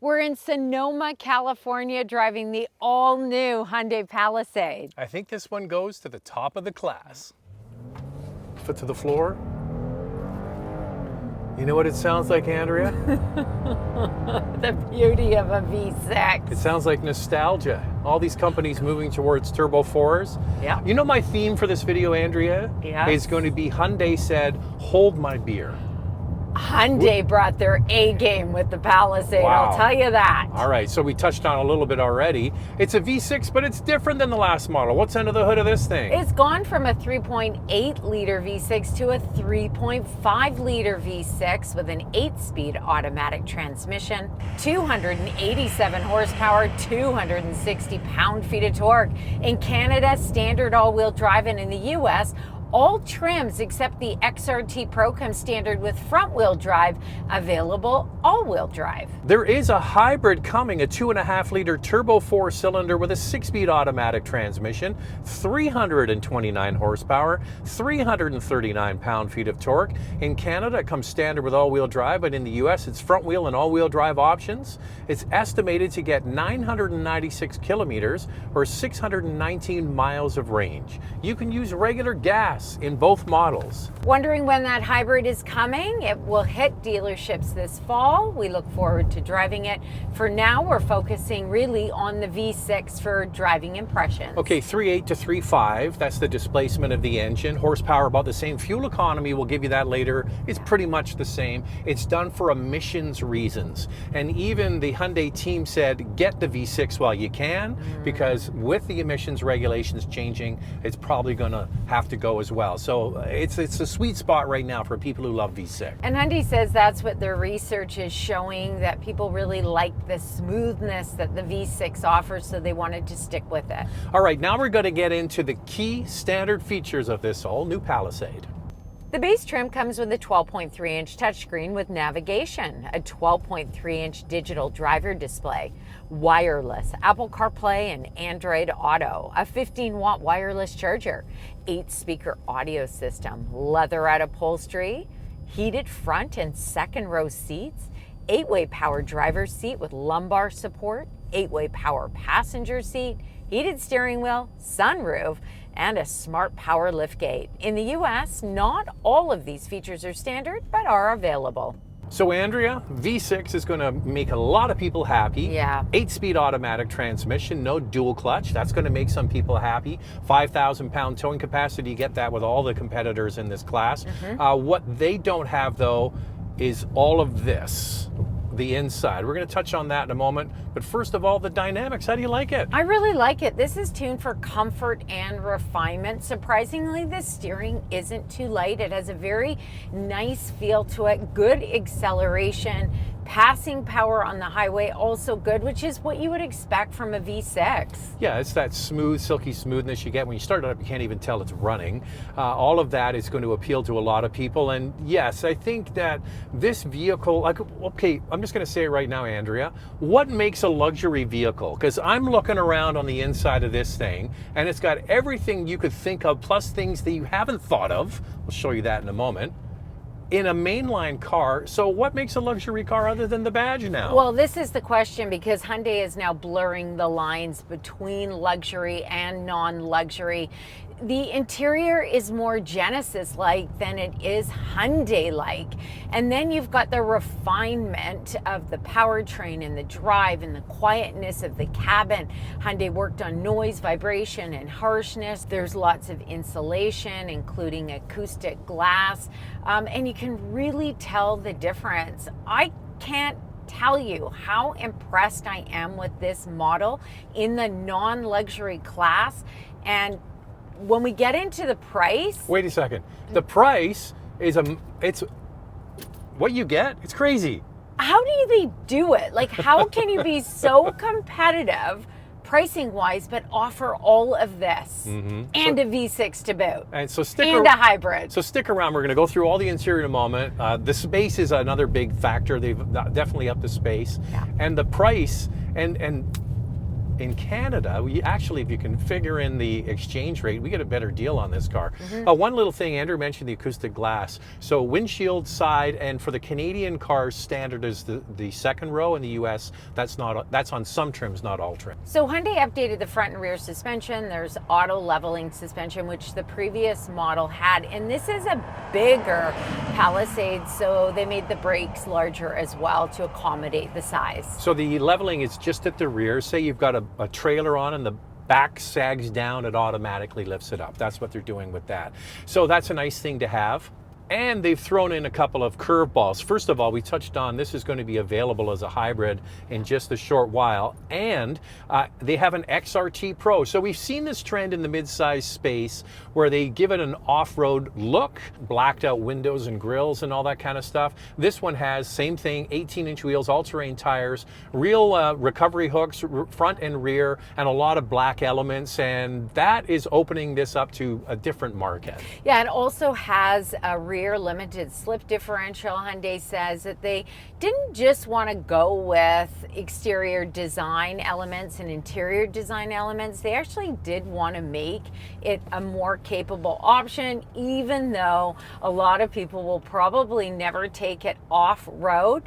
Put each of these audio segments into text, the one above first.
We're in Sonoma, California, driving the all-new Hyundai Palisade. I think this one goes to the top of the class. Foot to the floor. You know what it sounds like, Andrea? The beauty of a V6. It sounds like nostalgia. All these companies moving towards turbo 4s. Yeah. You know my theme for this video, Andrea? Yes. Is going to be Hyundai said, hold my beer. Hyundai brought their A game with the Palisade, Wow. I'll tell you that. All right, so we touched on a little bit already. It's a V6, but it's different than the last model. What's under the hood of this thing? It's gone from a 3.8 liter V6 to a 3.5 liter V6 with an 8-speed automatic transmission, 287 horsepower, 260 pound-feet of torque. In Canada, standard all-wheel drive, and in the US, all trims except the XRT Pro come standard with front-wheel drive, available all-wheel drive. There is a hybrid coming, a 2.5 liter turbo 4-cylinder with a 6-speed automatic transmission, 329 horsepower, 339 pound-feet of torque. In Canada, it comes standard with all-wheel drive, but in the US, it's front-wheel and all-wheel drive options. It's estimated to get 996 kilometers or 619 miles of range. You can use regular gas in both models. Wondering when that hybrid is coming? It will hit dealerships this fall. We look forward to driving it. For now, we're focusing really on the V6 for driving impressions. Okay, 3.8 to 3.5, that's the displacement of the engine. Horsepower about the same. Fuel economy, we'll give you that later. It's pretty much the same. It's done for emissions reasons. And even the Hyundai team said, get the V6 while you can, because with the emissions regulations changing, it's probably gonna have to go as well. So it's a sweet spot right now for people who love V6. And Hyundai says that's what their research is showing, that people really like the smoothness that the V6 offers, so they wanted to stick with it. All right, now we're going to get into the key standard features of this all new Palisade. The base trim comes with a 12.3-inch touchscreen with navigation, a 12.3-inch digital driver display, wireless Apple Carplay and Android Auto, a 15-watt wireless charger, 8-speaker audio system, leatherette upholstery, heated front and second row seats, 8-way power driver's seat with lumbar support, 8-way power passenger seat, heated steering wheel, sunroof, and a smart power liftgate. In the US, not all of these features are standard, but are available. So Andrea, V6 is going to make a lot of people happy. Yeah. 8-speed automatic transmission, no dual clutch. That's going to make some people happy. 5,000 pound towing capacity. You get that with all the competitors in this class. What they don't have though is all of this. The inside. We're going to touch on that in a moment, but first of all, the dynamics. How do you like it? I really like it. This is tuned for comfort and refinement. Surprisingly, the steering isn't too light. It has a very nice feel to it, good acceleration, passing power on the highway also good, which is what you would expect from a V6. Yeah, it's that smooth, silky smoothness you get when you start it up. You can't even tell it's running. All of that is going to appeal to a lot of people. And yes, I think that this vehicle, okay, I'm just going to say it right now, Andrea. What makes a luxury vehicle? Because I'm looking around on the inside of this thing, and it's got everything you could think of, plus things that you haven't thought of. We'll show you that in a moment. In a mainline car, so what makes a luxury car other than the badge now? Well, this is the question, because Hyundai is now blurring the lines between luxury and non-luxury. The interior is more Genesis-like than it is Hyundai-like. And then you've got the refinement of the powertrain and the drive and the quietness of the cabin. Hyundai worked on noise, vibration, and harshness. There's lots of insulation, including acoustic glass. And you can really tell the difference. I can't tell you how impressed I am with this model in the non-luxury class. And when we get into the price... Wait a second. The price is it's what you get. It's crazy. How do they do it? Like, how can you be so competitive pricing wise, but offer all of this and a V6 to boot, and so a hybrid? So stick around. We're going to go through all the interior in a moment. The space is another big factor. They've definitely upped the space, and the price, and in Canada, we actually, if you can figure in the exchange rate, we get a better deal on this car. One little thing, Andrew mentioned the acoustic glass. So windshield side, and for the Canadian cars, standard is the second row. In the US, that's on some trims, not all trims. So Hyundai updated the front and rear suspension. There's auto leveling suspension, which the previous model had, and this is a bigger Palisade, so they made the brakes larger as well to accommodate the size. So the leveling is just at the rear. Say you've got a trailer on and the back sags down, it automatically lifts it up. That's what they're doing with that. So that's a nice thing to have. And they've thrown in a couple of curveballs. First of all, we touched on this is going to be available as a hybrid in just a short while. And they have an XRT Pro. So we've seen this trend in the mid-size space where they give it an off-road look, blacked out windows and grills and all that kind of stuff. This one has, same thing, 18-inch wheels, all-terrain tires, real recovery hooks, front and rear, and a lot of black elements. And that is opening this up to a different market. Yeah, it also has a rear limited slip differential. Hyundai says that they didn't just want to go with exterior design elements and interior design elements. They actually did want to make it a more capable option, even though a lot of people will probably never take it off-road.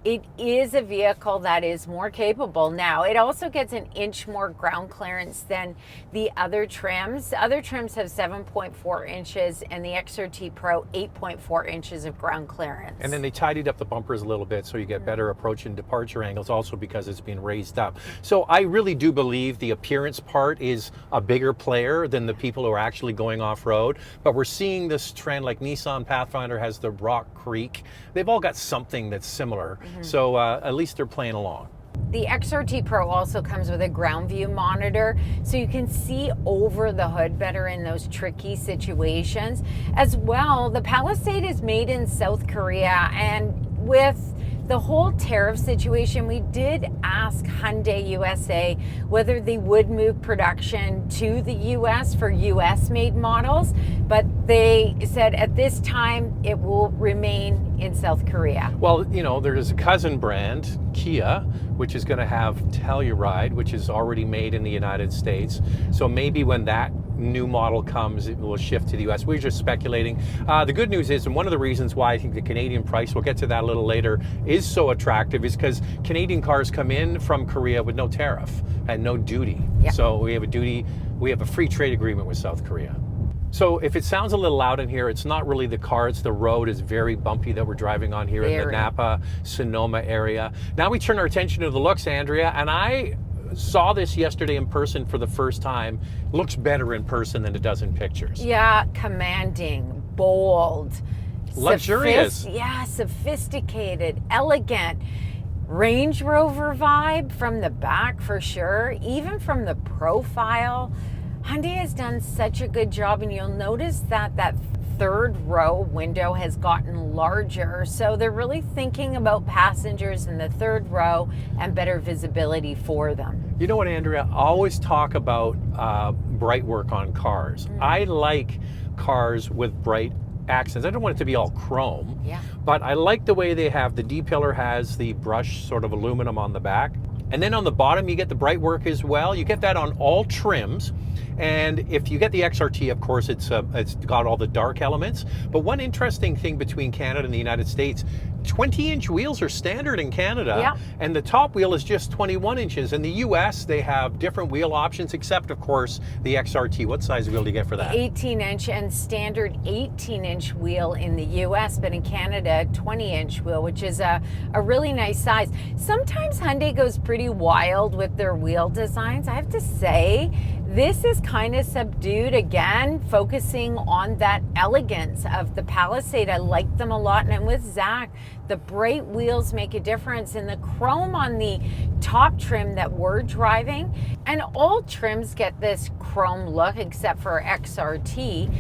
It is a vehicle that is more capable. Now, it also gets an inch more ground clearance than the other trims. The other trims have 7.4 inches and the XRT Pro 8.4 inches of ground clearance. And then they tidied up the bumpers a little bit so you get better approach and departure angles, also because it's been raised up. So I really do believe the appearance part is a bigger player than the people who are actually going off-road. But we're seeing this trend, like Nissan Pathfinder has the Rock Creek. They've all got something that's similar. So at least they're playing along. The XRT Pro also comes with a ground view monitor, so you can see over the hood better in those tricky situations. As well, the Palisade is made in South Korea, and with the whole tariff situation, we did ask Hyundai USA whether they would move production to the US for US made models, but they said at this time it will remain in South Korea. Well, you know, there's a cousin brand, Kia, which is going to have Telluride, which is already made in the United States. So maybe when that new model comes, it will shift to the US. We're just speculating. The good news is, and one of the reasons why I think the Canadian price, we'll get to that a little later, is so attractive is because Canadian cars come in from Korea with no tariff and no duty. Yeah. So we have a free trade agreement with South Korea. So if it sounds a little loud in here, it's not really the car, it's the road is very bumpy that we're driving on here in the Napa, Sonoma area. Now we turn our attention to the looks, Andrea, and I saw this yesterday in person for the first time. Looks better in person than it does in pictures. Yeah, commanding, bold, luxurious. Sophisticated, elegant. Range Rover vibe from the back for sure, even from the profile. Hyundai has done such a good job, and you'll notice that that third row window has gotten larger. So they're really thinking about passengers in the third row and better visibility for them. You know what, Andrea? I always talk about bright work on cars. I like cars with bright accents. I don't want it to be all chrome, but I like the way they have, the D-pillar has the brushed sort of aluminum on the back. And then on the bottom, you get the bright work as well. You get that on all trims. And if you get the XRT, of course, it's got all the dark elements. But one interesting thing between Canada and the United States, 20-inch wheels are standard in Canada, and the top wheel is just 21 inches. In the US, they have different wheel options, except, of course, the XRT. What size wheel do you get for that? 18-inch and standard 18-inch wheel in the US, but in Canada, 20-inch wheel, which is a really nice size. Sometimes Hyundai goes pretty wild with their wheel designs. I have to say, this is kind of subdued, again, focusing on that elegance of the Palisade. I like them a lot, and I'm with Zach. The bright wheels make a difference, and the chrome on the top trim that we're driving, and all trims get this chrome look except for XRT,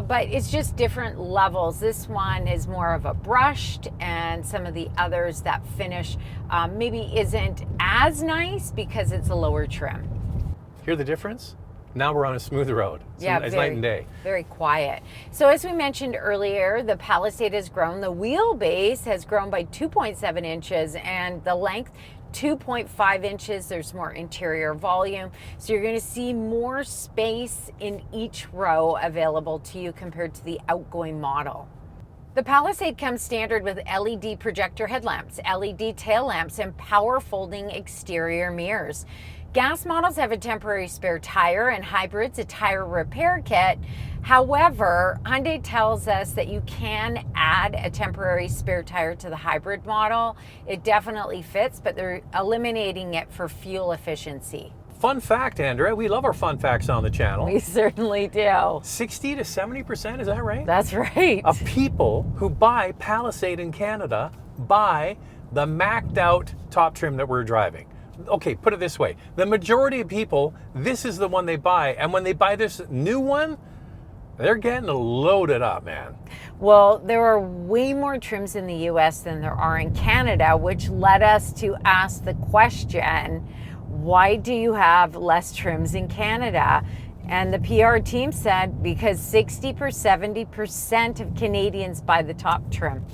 but it's just different levels. This one is more of a brushed, and some of the others, that finish maybe isn't as nice because it's a lower trim. Hear the difference? Now we're on a smooth road. It's night and day. Very quiet. So as we mentioned earlier, the Palisade has grown. The wheelbase has grown by 2.7 inches and the length 2.5 inches. There's more interior volume. So you're going to see more space in each row available to you compared to the outgoing model. The Palisade comes standard with LED projector headlamps, LED tail lamps, and power folding exterior mirrors. Gas models have a temporary spare tire and hybrids a tire repair kit. However, Hyundai tells us that you can add a temporary spare tire to the hybrid model. It definitely fits, but they're eliminating it for fuel efficiency. Fun fact, Andrea, we love our fun facts on the channel. We certainly do. 60 to 70%, is that right? That's right. Of people who buy Palisade in Canada buy the maxed out top trim that we're driving. Okay, put it this way. The majority of people, this is the one they buy. And when they buy this new one, they're getting loaded up, man. Well, there are way more trims in the US than there are in Canada, which led us to ask the question, why do you have less trims in Canada? And the PR team said because 70% of Canadians buy the top trim.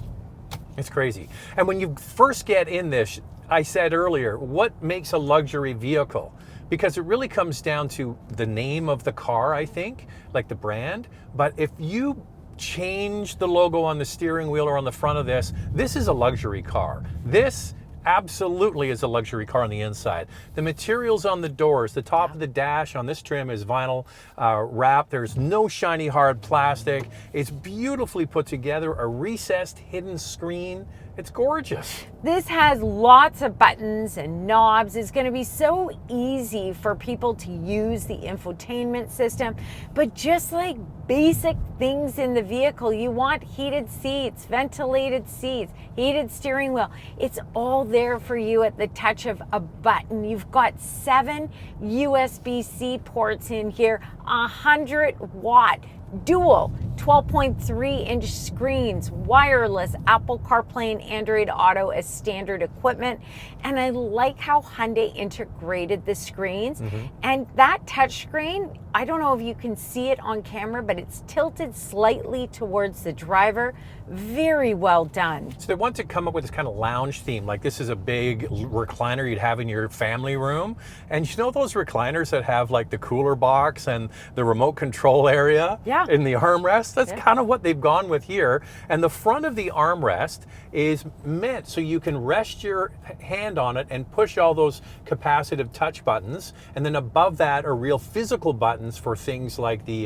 It's crazy. And when you first get in this, I said earlier, what makes a luxury vehicle? Because it really comes down to the name of the car, I think, like the brand. But if you change the logo on the steering wheel or on the front of this, this is a luxury car. This absolutely is a luxury car on the inside. The materials on the doors, the top of the dash on this trim is vinyl wrap. There's no shiny hard plastic. It's beautifully put together, a recessed hidden screen. It's gorgeous. This has lots of buttons and knobs. It's going to be so easy for people to use the infotainment system. But just like basic things in the vehicle, you want heated seats, ventilated seats, heated steering wheel. It's all there for you at the touch of a button. You've got 7 USB-C ports in here, 100-watt dual 12.3-inch screens, wireless, Apple Carplay and Android Auto as standard equipment. And I like how Hyundai integrated the screens. And that touch screen, I don't know if you can see it on camera, but it's tilted slightly towards the driver. Very well done. So they want to come up with this kind of lounge theme, like this is a big recliner you'd have in your family room. And you know those recliners that have like the cooler box and the remote control area in the armrest? That's kind of what they've gone with here. And the front of the armrest is meant so you can rest your hand on it and push all those capacitive touch buttons. And then above that are real physical buttons for things like the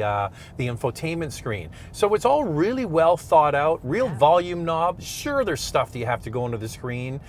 infotainment screen. So it's all really well thought out, real volume knob. Sure, there's stuff that you have to go into the screen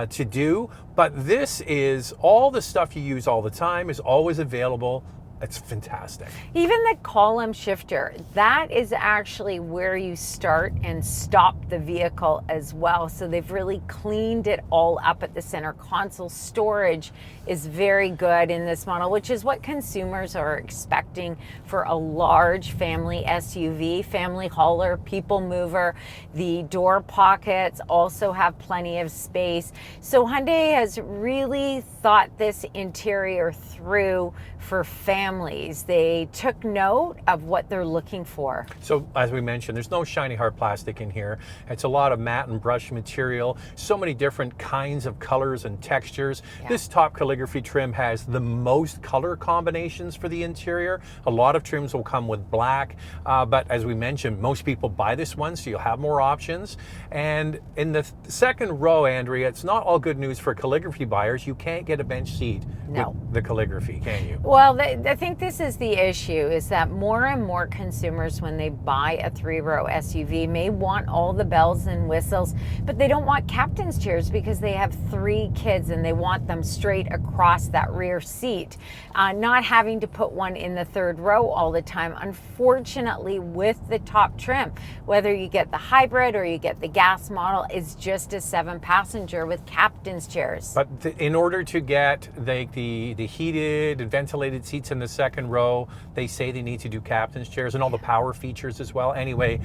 to do, but this is all the stuff you use all the time is always available. It's fantastic. Even the column shifter, that is actually where you start and stop the vehicle as well. So they've really cleaned it all up at the center console. Storage is very good in this model, which is what consumers are expecting for a large family SUV, family hauler, people mover. The door pockets also have plenty of space. So Hyundai has really thought this interior through for families. They took note of what they're looking for. So as we mentioned, there's no shiny hard plastic in here. It's a lot of matte and brush material, so many different kinds of colors and textures. This top calligraphy trim has the most color combinations for the interior. A lot of trims will come with black, but as we mentioned, most people buy this one, so you'll have more options. And in the second row, Andrea, it's not all good news for calligraphy buyers. You can't get a bench seat with the calligraphy, can you? Well, I think this is the issue, is that more and more consumers, when they buy a 3-row SUV, may want all the bells and whistles, but they don't want captain's chairs because they have 3 kids and they want them straight across that rear seat, not having to put one in the 3rd row all the time. Unfortunately, with the top trim, whether you get the hybrid or you get the gas model, it's just a 7-passenger with captain's chairs. But in order to get the heated and ventilated seats in the 2nd row, they say they need to do captain's chairs and all the power features as well. Anyway,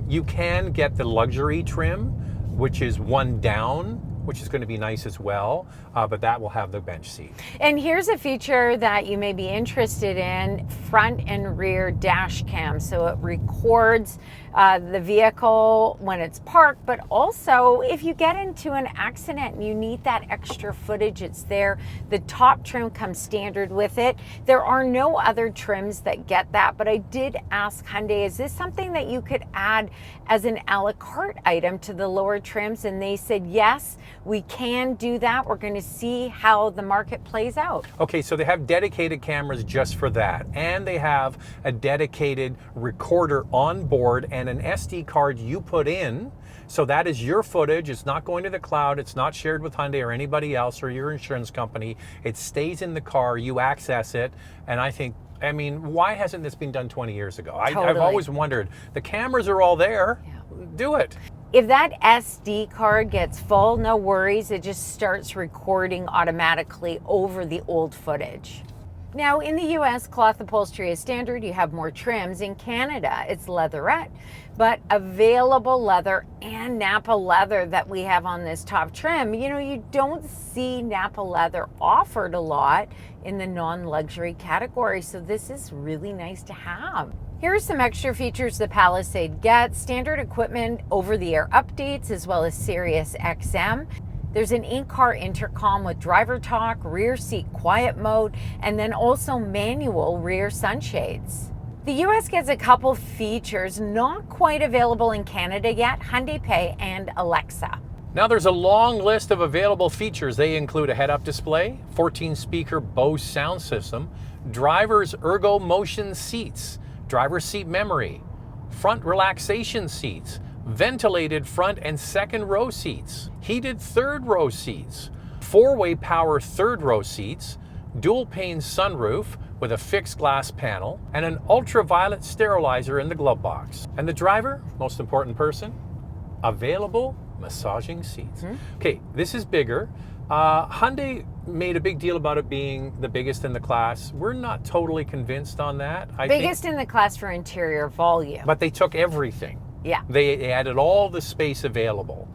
you can get the luxury trim, which is one down, which is going to be nice as well, but that will have the bench seat. And here's a feature that you may be interested in, front and rear dash cam. So it records the vehicle when it's parked, but also if you get into an accident and you need that extra footage, it's there. The top trim comes standard with it. There are no other trims that get that, but I did ask Hyundai, is this something that you could add as an a la carte item to the lower trims? And they said, yes, we can do that. We're going to see how the market plays out. Okay, so they have dedicated cameras just for that, and they have a dedicated recorder on board and an SD card you put in. So that is your footage. It's not going to the cloud. It's not shared with Hyundai or anybody else or your insurance company. It stays in the car. You access it. And I mean, why hasn't this been done 20 years ago? Totally. I've always wondered. The cameras are all there. Yeah. Do it. If that SD card gets full, no worries. It just starts recording automatically over the old footage. Now, in the US, cloth upholstery is standard. You have more trims. In Canada, it's leatherette. But available leather and Napa leather that we have on this top trim, you know, you don't see Napa leather offered a lot in the non-luxury category. So this is really nice to have. Here are some extra features the Palisade gets. Standard equipment, over-the-air updates, as well as Sirius XM. There's an in-car intercom with driver talk, rear seat quiet mode, and then also manual rear sunshades. The US gets a couple features not quite available in Canada yet, Hyundai Pay and Alexa. Now there's a long list of available features. They include a head-up display, 14-speaker Bose sound system, driver's ergo motion seats, driver's seat memory, front relaxation seats, ventilated front and second row seats, heated third row seats, four-way power third row seats, dual pane sunroof with a fixed glass panel, and an ultraviolet sterilizer in the glove box. And the driver, most important person, available massaging seats. Okay, this is bigger. Hyundai made a big deal about it being the biggest in the class. We're not totally convinced on that. Biggest in the class for interior volume. But they took everything. Yeah. They added all the space available.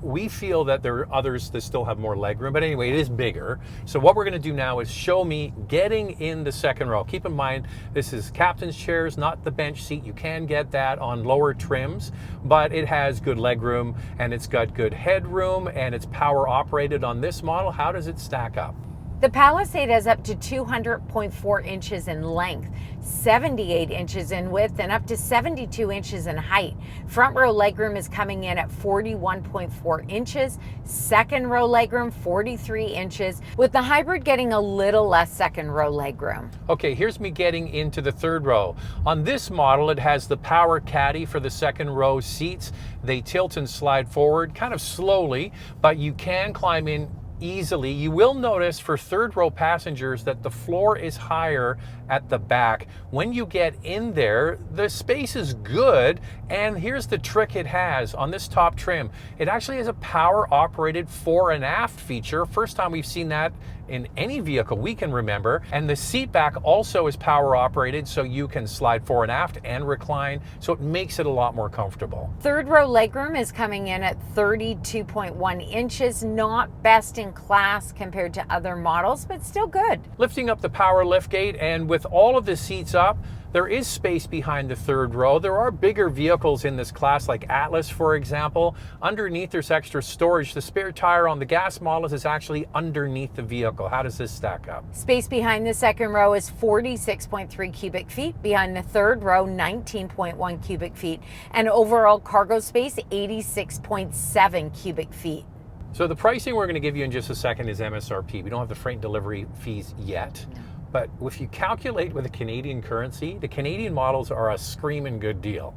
We feel that there are others that still have more legroom, but anyway, it is bigger. So what we're going to do now is show me getting in the second row. Keep in mind, this is captain's chairs, not the bench seat. You can get that on lower trims, but it has good legroom and it's got good headroom and it's power operated on this model. How does it stack up? The Palisade has up to 200.4 inches in length, 78 inches in width, and up to 72 inches in height. Front row legroom is coming in at 41.4 inches, second row legroom 43 inches, with the hybrid getting a little less second row legroom. Okay, here's me getting into the third row. On this model, it has the power caddy for the second row seats. They tilt and slide forward kind of slowly, but you can climb in easily. You will notice for third row passengers that the floor is higher at the back. When you get in there, the space is good, and here's the trick it has on this top trim. It actually has a power operated fore and aft feature. First time we've seen that in any vehicle we can remember. And the seat back also is power operated, so you can slide fore and aft and recline, so it makes it a lot more comfortable. Third row legroom is coming in at 32.1 inches, not best in class compared to other models, but still good. Lifting up the power liftgate, and with all of the seats up, there is space behind the third row. There are bigger vehicles in this class, like Atlas, for example. Underneath, there's extra storage. The spare tire on the gas models is actually underneath the vehicle. How does this stack up? Space behind the second row is 46.3 cubic feet. Behind the third row, 19.1 cubic feet. And overall cargo space, 86.7 cubic feet. So the pricing we're going to give you in just a second is MSRP. We don't have the freight and delivery fees yet. No. But if you calculate with a Canadian currency, the Canadian models are a screaming good deal.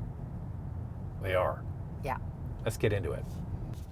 They are. Yeah. Let's get into it.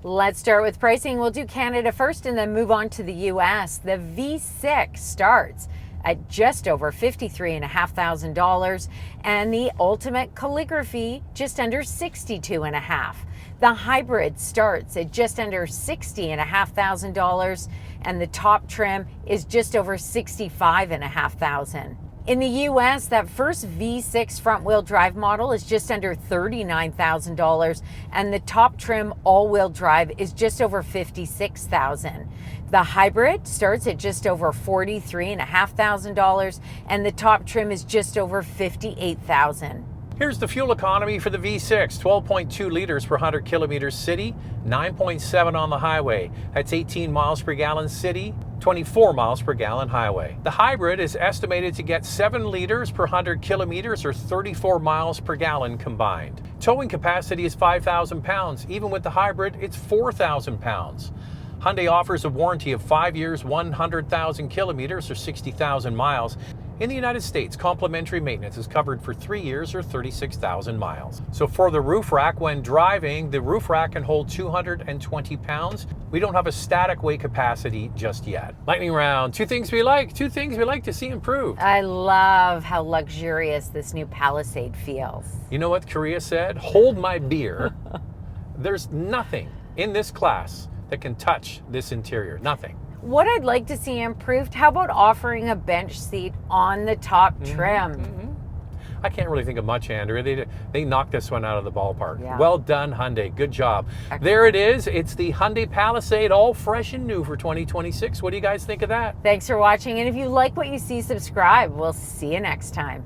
Let's start with pricing. We'll do Canada first and then move on to the US. The V6 starts at just over $53,500 and the Ultimate Calligraphy just under $62,500. The hybrid starts at just under $60,500 and the top trim is just over $65,500. In the US, that first V6 front-wheel drive model is just under $39,000 and the top trim all-wheel drive is just over $56,000. The hybrid starts at just over $43,500 and the top trim is just over $58,000. Here's the fuel economy for the V6, 12.2 liters per 100 kilometers city, 9.7 on the highway. That's 18 miles per gallon city, 24 miles per gallon highway. The hybrid is estimated to get 7 liters per 100 kilometers or 34 miles per gallon combined. Towing capacity is 5,000 pounds. Even with the hybrid, it's 4,000 pounds. Hyundai offers a warranty of 5 years, 100,000 kilometers or 60,000 miles. In the United States, complimentary maintenance is covered for 3 years or 36,000 miles. So for the roof rack, when driving, the roof rack can hold 220 pounds. We don't have a static weight capacity just yet. Lightning round, two things we like to see improved. I love how luxurious this new Palisade feels. You know what Korea said? Hold my beer. There's nothing in this class that can touch this interior, nothing. What I'd like to see improved, how about offering a bench seat on the top trim? I can't really think of much, Andrea. They knocked this one out of the ballpark. Yeah. Well done, Hyundai. Good job. Excellent. There it is. It's the Hyundai Palisade, all fresh and new for 2026. What do you guys think of that? Thanks for watching, and if you like what you see, subscribe. We'll see you next time.